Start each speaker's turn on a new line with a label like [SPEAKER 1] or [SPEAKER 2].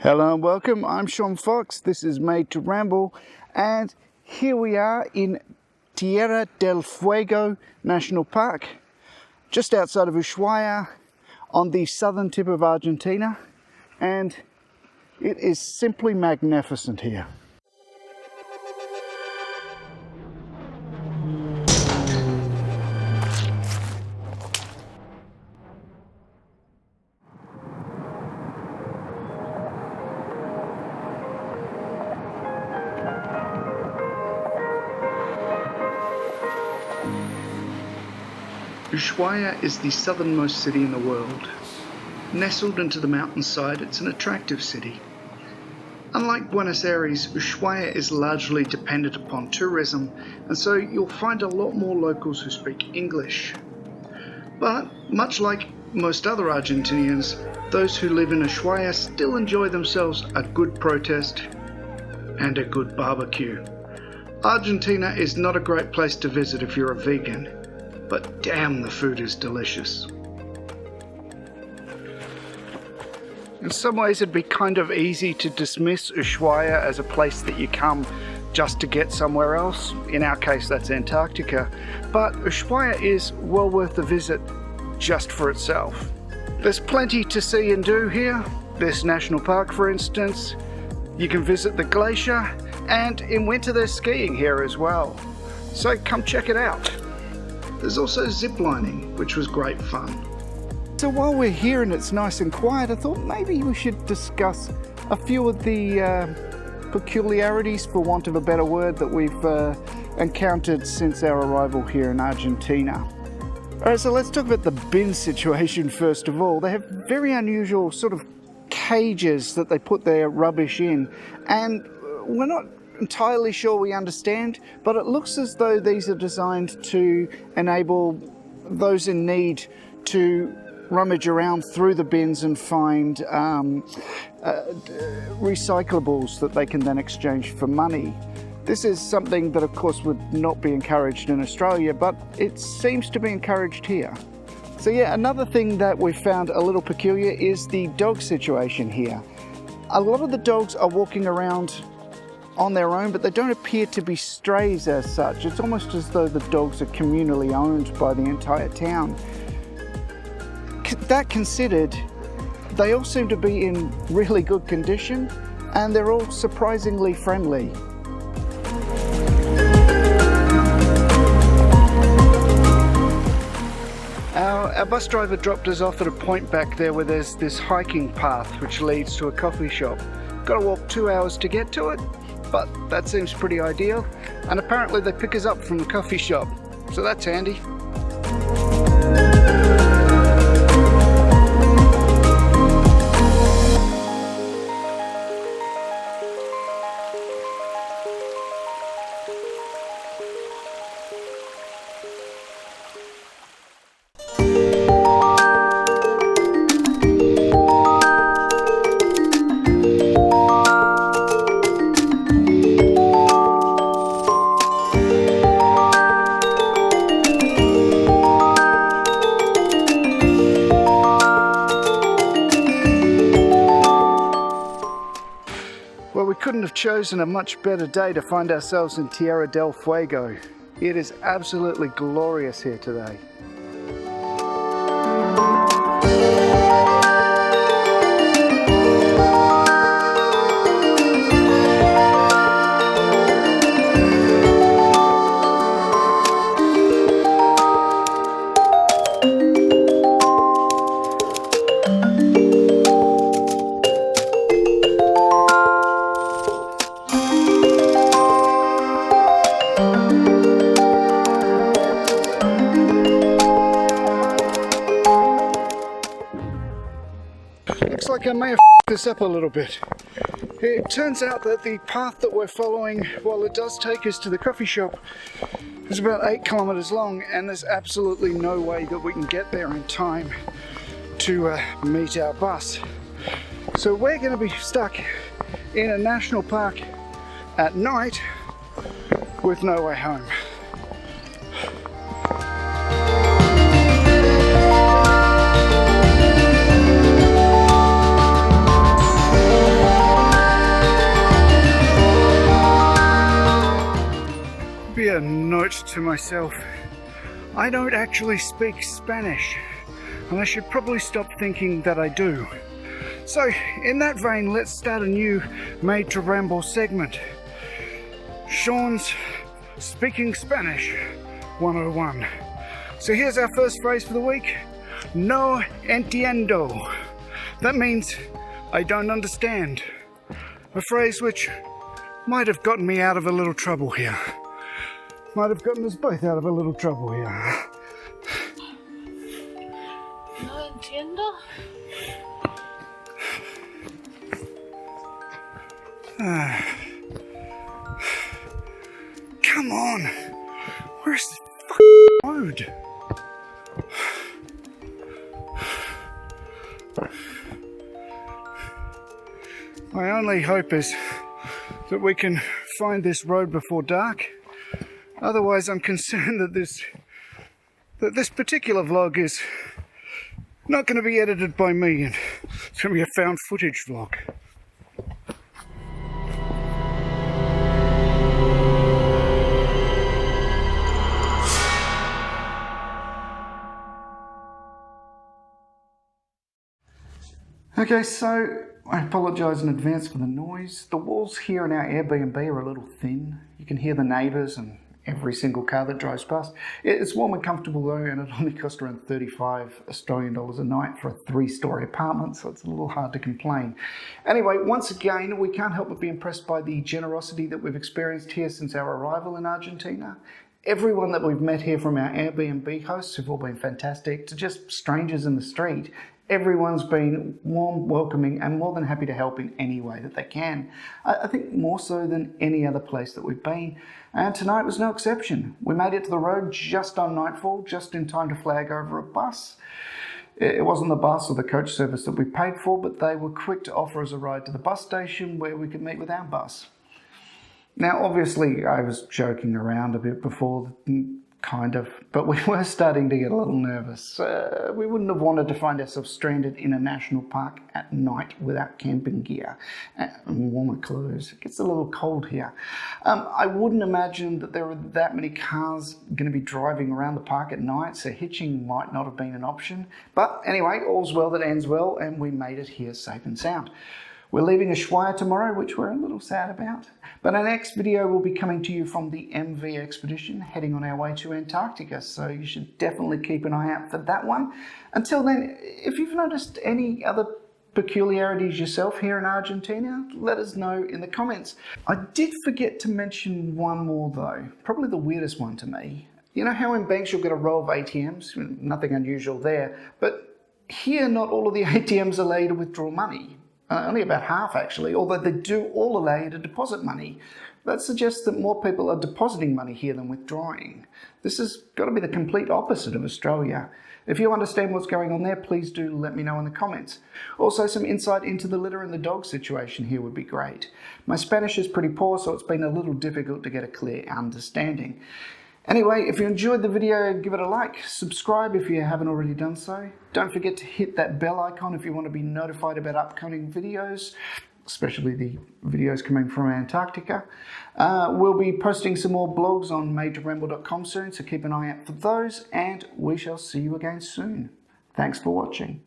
[SPEAKER 1] Hello and welcome, I'm Sean Fox, this is Made to Ramble, and here we are in Tierra del Fuego National Park, just outside of Ushuaia, on the southern tip of Argentina, and it is simply magnificent here. Ushuaia is the southernmost city in the world. Nestled into the mountainside, it's an attractive city. Unlike Buenos Aires, Ushuaia is largely dependent upon tourism, and so you'll find a lot more locals who speak English. But, much like most other Argentinians, those who live in Ushuaia still enjoy themselves a good protest and a good barbecue. Argentina is not a great place to visit if you're a vegan, but damn, the food is delicious. In some ways it'd be kind of easy to dismiss Ushuaia as a place that you come just to get somewhere else. In our case that's Antarctica. But Ushuaia is well worth the visit just for itself. There's plenty to see and do here. This national park, for instance. You can visit the glacier, and in winter there's skiing here as well. So come check it out. There's also zip lining, which was great fun. So while we're here and it's nice and quiet, I thought maybe we should discuss a few of the peculiarities, for want of a better word, that we've encountered since our arrival here in Argentina. Alright, so let's talk about the bin situation first of all. They have very unusual sort of cages that they put their rubbish in, and we're not entirely sure we understand, but it looks as though these are designed to enable those in need to rummage around through the bins and find recyclables that they can then exchange for money. This is something that of course would not be encouraged in Australia, but it seems to be encouraged here. So yeah, another thing that we found a little peculiar is the dog situation here. A lot of the dogs are walking around on their own, but they don't appear to be strays as such. It's almost as though the dogs are communally owned by the entire town. That considered, they all seem to be in really good condition, and they're all surprisingly friendly. Our bus driver dropped us off at a point back there where there's this hiking path which leads to a coffee shop. Got to walk 2 hours to get to it, but that seems pretty ideal, and apparently they pick us up from the coffee shop, so that's handy. Well, we couldn't have chosen a much better day to find ourselves in Tierra del Fuego. It is absolutely glorious here today. Looks like I may have f***ed this up a little bit. It turns out that the path that we're following, while it does take us to the coffee shop, is about 8 kilometers long, and there's absolutely no way that we can get there in time to meet our bus. So we're going to be stuck in a national park at night with no way home. thought to myself, I don't actually speak Spanish, and I should probably stop thinking that I do. So, in that vein, let's start a new Made to Ramble segment. Sean's Speaking Spanish 101. So here's our first phrase for the week. No entiendo. That means I don't understand. A phrase which might have gotten me out of a little trouble here. Might have gotten us both out of a little trouble here.
[SPEAKER 2] No entiendo.
[SPEAKER 1] Come on! Where's the fucking road? My only hope is that we can find this road before dark. Otherwise, I'm concerned that this particular vlog is not going to be edited by me, and it's going to be a found footage vlog. Okay, so I apologise in advance for the noise. The walls here in our Airbnb are a little thin. You can hear the neighbours and every single car that drives past. It's warm and comfortable though, and it only cost around 35 Australian dollars a night for a 3-storey apartment, so it's a little hard to complain. Anyway, once again, we can't help but be impressed by the generosity that we've experienced here since our arrival in Argentina. Everyone that we've met here, from our Airbnb hosts who've all been fantastic to just strangers in the street, everyone's been warm, welcoming, and more than happy to help in any way that they can. I think more so than any other place that we've been. And tonight was no exception. We made it to the road just on nightfall, just in time to flag over a bus. It wasn't the bus or the coach service that we paid for, but they were quick to offer us a ride to the bus station where we could meet with our bus. Now, obviously, I was joking around a bit before, kind of, but we were starting to get a little nervous. We wouldn't have wanted to find ourselves stranded in a national park at night without camping gear and warmer clothes. It gets a little cold here. I wouldn't imagine that there were that many cars going to be driving around the park at night, so hitching might not have been an option. But anyway, all's well that ends well, and we made it here safe and sound. We're leaving Ushuaia tomorrow, which we're a little sad about. But our next video will be coming to you from the MV expedition, heading on our way to Antarctica, so you should definitely keep an eye out for that one. Until then, if you've noticed any other peculiarities yourself here in Argentina, let us know in the comments. I did forget to mention one more though, probably the weirdest one to me. You know how in banks you'll get a row of ATMs? Nothing unusual there, but here not all of the ATMs allow you to withdraw money. Only about half actually, although they do all allow you to deposit money. That suggests that more people are depositing money here than withdrawing. This has got to be the complete opposite of Australia. If you understand what's going on there, please do let me know in the comments. Also, some insight into the litter and the dog situation here would be great. My Spanish is pretty poor, so it's been a little difficult to get a clear understanding. Anyway, if you enjoyed the video, give it a like, subscribe if you haven't already done so. Don't forget to hit that bell icon if you want to be notified about upcoming videos, especially the videos coming from Antarctica. We'll be posting some more blogs on madetoramble.com soon, so keep an eye out for those, and we shall see you again soon. Thanks for watching.